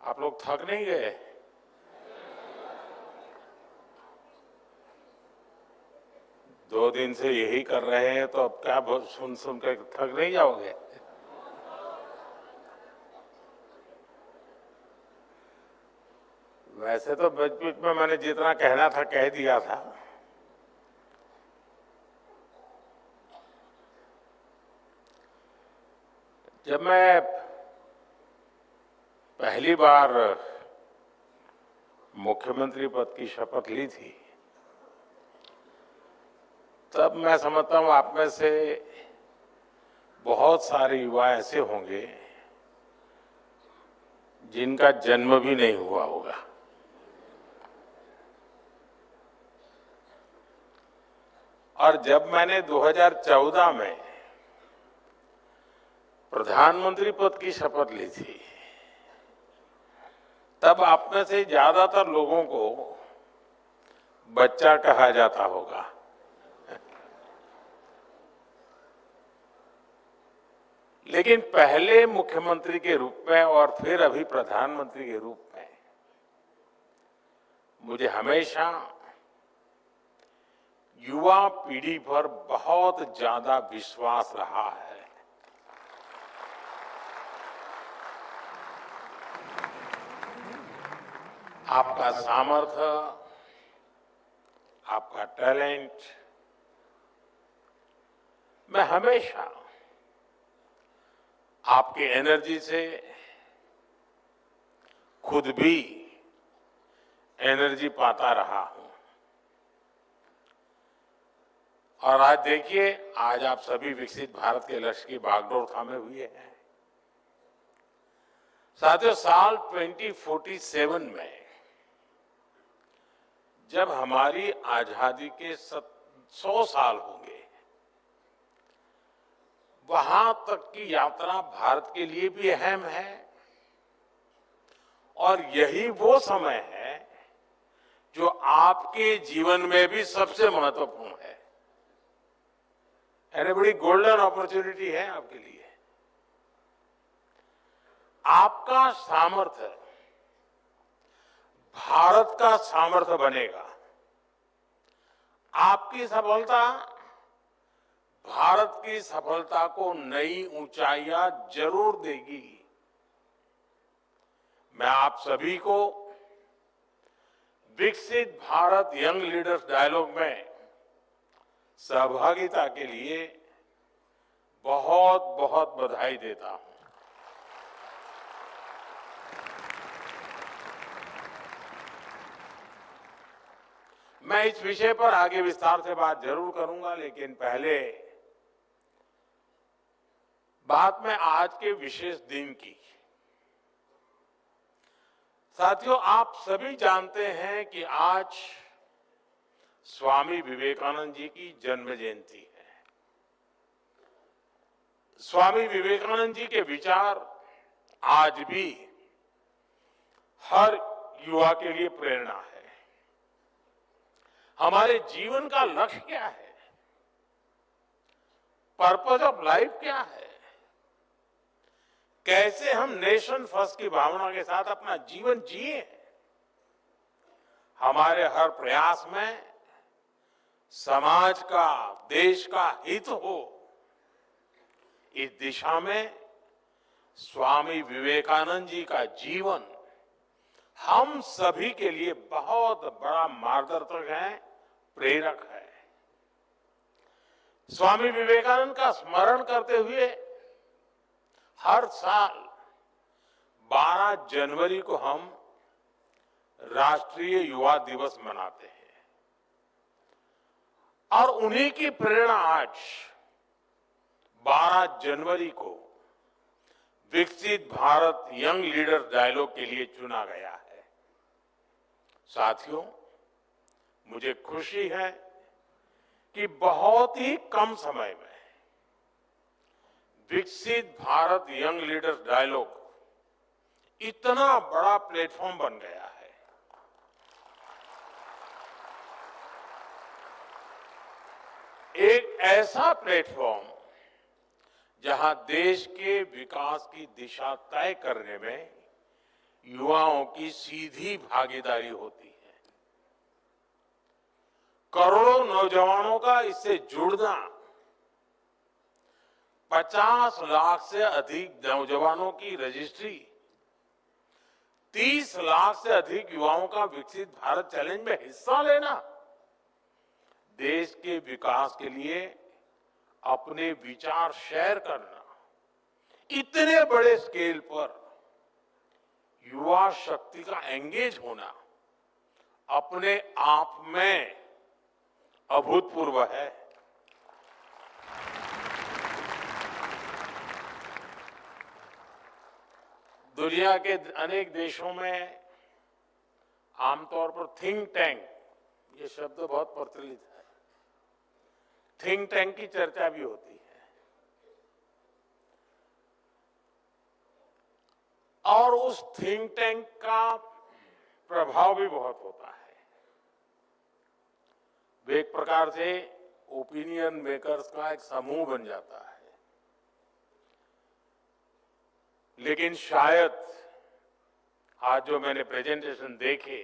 आप लोग थक नहीं गए? दो दिन से यही कर रहे हैं तो अब क्या सुन सुन कर थक नहीं जाओगे? वैसे तो बीच बीच में मैंने जितना कहना था कह दिया था। जब मैं पहली बार मुख्यमंत्री पद की शपथ ली थी तब मैं समझता हूं आप में से बहुत सारे युवा ऐसे होंगे जिनका जन्म भी नहीं हुआ होगा। और जब मैंने 2014 में प्रधानमंत्री पद की शपथ ली थी तब आप में से ज्यादातर लोगों को बच्चा कहा जाता होगा। लेकिन पहले मुख्यमंत्री के रूप में और फिर अभी प्रधानमंत्री के रूप में मुझे हमेशा युवा पीढ़ी पर बहुत ज्यादा विश्वास रहा है। आपका सामर्थ्य, आपका टैलेंट, मैं हमेशा आपकी एनर्जी से खुद भी एनर्जी पाता रहा हूं। और आज देखिए, आज आप सभी विकसित भारत के लक्ष्य की बागडोर थामे हुए हैं। साथियों, साल 2047 में जब हमारी आजादी के 100 साल होंगे, वहां तक की यात्रा भारत के लिए भी अहम है और यही वो समय है जो आपके जीवन में भी सबसे महत्वपूर्ण है। यानी बड़ी गोल्डन अपॉर्चुनिटी है आपके लिए। आपका सामर्थ्य भारत का सामर्थ्य बनेगा। आपकी सफलता भारत की सफलता को नई ऊंचाइयां जरूर देगी। मैं आप सभी को विकसित भारत यंग लीडर्स डायलॉग में सहभागिता के लिए बहुत बहुत बधाई देता हूं। मैं इस विषय पर आगे विस्तार से बात जरूर करूंगा, लेकिन पहले बात में आज के विशेष दिन की। साथियों, आप सभी जानते हैं कि आज स्वामी विवेकानंद जी की जन्म जयंती है। स्वामी विवेकानंद जी के विचार आज भी हर युवा के लिए प्रेरणा है। हमारे जीवन का लक्ष्य क्या है? पर्पस ऑफ लाइफ क्या है? कैसे हम नेशन फर्स्ट की भावना के साथ अपना जीवन जिए? हमारे हर प्रयास में समाज का, देश का हित हो, इस दिशा में स्वामी विवेकानंद जी का जीवन हम सभी के लिए बहुत बड़ा मार्गदर्शक है, प्रेरक है। स्वामी विवेकानंद का स्मरण करते हुए हर साल 12 जनवरी को हम राष्ट्रीय युवा दिवस मनाते हैं। और उन्हीं की प्रेरणा आज 12 जनवरी को विकसित भारत यंग लीडर डायलॉग के लिए चुना गया है। साथियों, मुझे खुशी है कि बहुत ही कम समय में विकसित भारत यंग लीडर्स डायलॉग इतना बड़ा प्लेटफॉर्म बन गया है। एक ऐसा प्लेटफॉर्म जहां देश के विकास की दिशा तय करने में युवाओं की सीधी भागीदारी होती है। करोड़ों नौजवानों का इससे जुड़ना, 50 लाख से अधिक नौजवानों की रजिस्ट्री, 30 लाख से अधिक युवाओं का विकसित भारत चैलेंज में हिस्सा लेना, देश के विकास के लिए अपने विचार शेयर करना, इतने बड़े स्केल पर युवा शक्ति का एंगेज होना अपने आप में अभूतपूर्व है। दुनिया के अनेक देशों में आमतौर पर थिंक टैंक, ये शब्द बहुत प्रचलित है, थिंक टैंक की चर्चा भी होती है। और उस थिंक टैंक का प्रभाव भी बहुत होता है। वे एक प्रकार से ओपिनियन मेकर्स का एक समूह बन जाता है। लेकिन शायद आज जो मैंने प्रेजेंटेशन देखे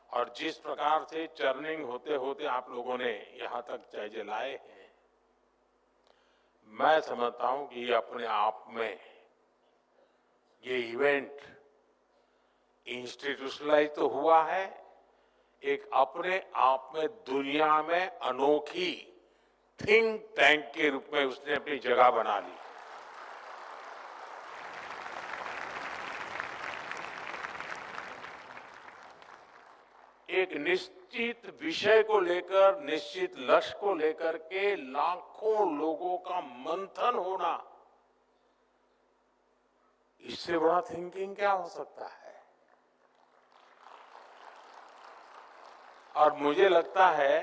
और जिस प्रकार से चर्निंग होते होते आप लोगों ने यहां तक जायजे लाए हैं, मैं समझता हूं कि ये अपने आप में ये इवेंट इंस्टीट्यूशनलाइज तो हुआ है, एक अपने आप में दुनिया में अनोखी थिंक टैंक के रूप में उसने अपनी जगह बना ली। एक निश्चित विषय को लेकर, निश्चित लक्ष्य को लेकर के लाखों लोगों का मंथन होना, इससे बड़ा थिंकिंग क्या हो सकता है। और मुझे लगता है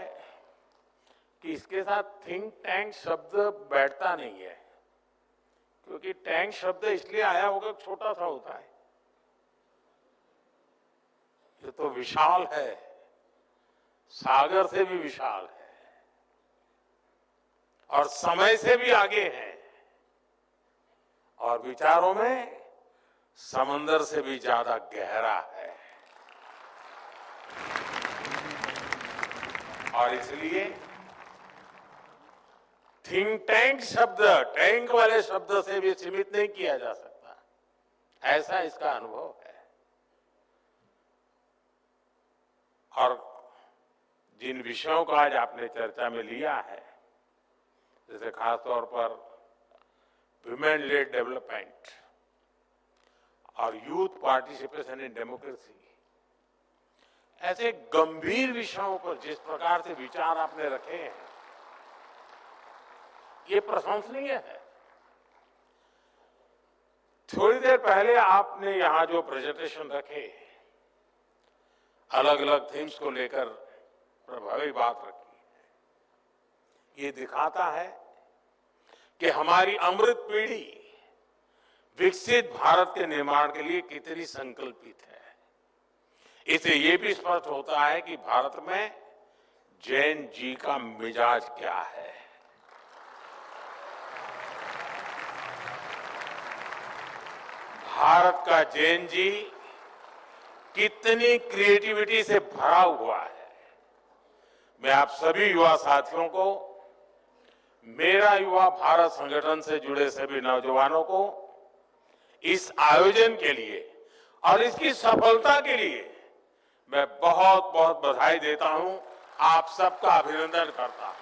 कि इसके साथ थिंक टैंक शब्द बैठता नहीं है, क्योंकि टैंक शब्द इसलिए आया होगा छोटा सा होता है। ये तो विशाल है, सागर से भी विशाल है और समय से भी आगे है और विचारों में समंदर से भी ज्यादा गहरा है। और इसलिए थिंक टैंक शब्द टैंक वाले शब्द से भी सीमित नहीं किया जा सकता, ऐसा इसका अनुभव है। और जिन विषयों को आज आपने चर्चा में लिया है, जैसे खासतौर पर विमेन लेड डेवलपमेंट और यूथ पार्टिसिपेशन इन डेमोक्रेसी, ऐसे गंभीर विषयों पर जिस प्रकार से विचार आपने रखे हैं, ये प्रशंसनीय है। थोड़ी देर पहले आपने यहां जो प्रेजेंटेशन रखे, अलग अलग थीम्स को लेकर प्रभावी बात रखी, ये दिखाता है कि हमारी अमृत पीढ़ी विकसित भारत के निर्माण के लिए कितनी संकल्पित है। इससे ये भी स्पष्ट होता है कि भारत में जैन जी का मिजाज क्या है। भारत का जैन जी कितनी क्रिएटिविटी से भरा हुआ है। मैं आप सभी युवा साथियों को, मेरा युवा भारत संगठन से जुड़े सभी नौजवानों को इस आयोजन के लिए और इसकी सफलता के लिए मैं बहुत बहुत बधाई देता हूं, आप सबका अभिनंदन करता हूं।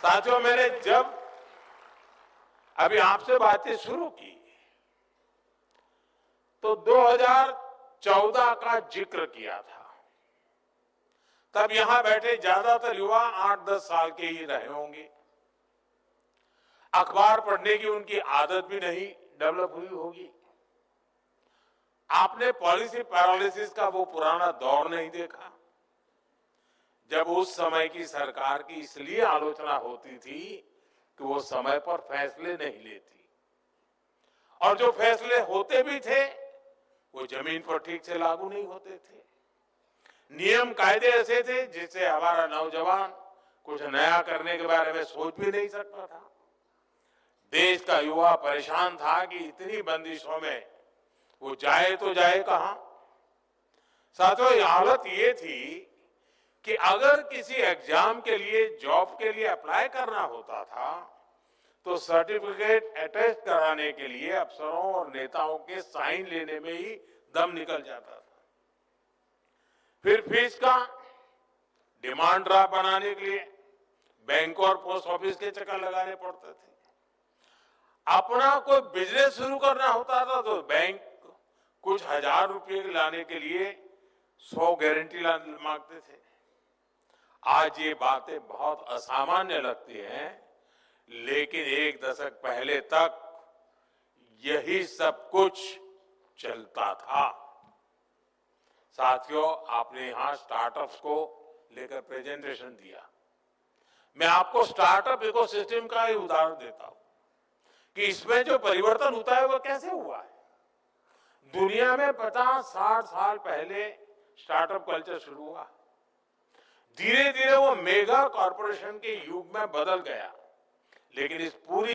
साथियों, मैंने जब अभी आपसे बातें शुरू की तो 2014 का जिक्र किया था। तब यहां बैठे ज्यादातर युवा 8-10 साल के ही रहे होंगे। अखबार पढ़ने की उनकी आदत भी नहीं डेवलप हुई होगी। आपने पॉलिसी पैरालिसिस का वो पुराना दौर नहीं देखा, जब उस समय की सरकार की इसलिए आलोचना होती थी कि वो समय पर फैसले नहीं लेती, और जो फैसले होते भी थे वो जमीन पर ठीक से लागू नहीं होते थे। नियम कायदे ऐसे थे जिससे हमारा नौजवान कुछ नया करने के बारे में सोच भी नहीं सकता था। देश का युवा परेशान था कि इतनी बंदिशों में वो जाए तो जाए कहां। साथियों, ये हालत ये थी कि अगर किसी एग्जाम के लिए, जॉब के लिए अप्लाई करना होता था तो सर्टिफिकेट अटेस्ट कराने के लिए अफसरों और नेताओं के साइन लेने में ही दम निकल जाता था। फिर फीस का डिमांड ड्राफ्ट बनाने के लिए बैंक और पोस्ट ऑफिस के चक्कर लगाने पड़ते थे। अपना कोई बिजनेस शुरू करना होता था तो बैंक कुछ हजार रुपए लाने के लिए 100 गारंटी मांगते थे। आज ये बातें बहुत असामान्य लगती हैं, लेकिन एक दशक पहले तक यही सब कुछ चलता था। साथियों, आपने यहां स्टार्टअप्स को लेकर प्रेजेंटेशन दिया। मैं आपको स्टार्टअप इकोसिस्टम का ही उदाहरण देता हूं कि इसमें जो परिवर्तन होता है वो कैसे हुआ है। दुनिया में 50-60 साल पहले स्टार्टअप कल्चर शुरू हुआ, धीरे धीरे वो मेगा कॉरपोरेशन के युग में बदल गया, लेकिन इस पूरी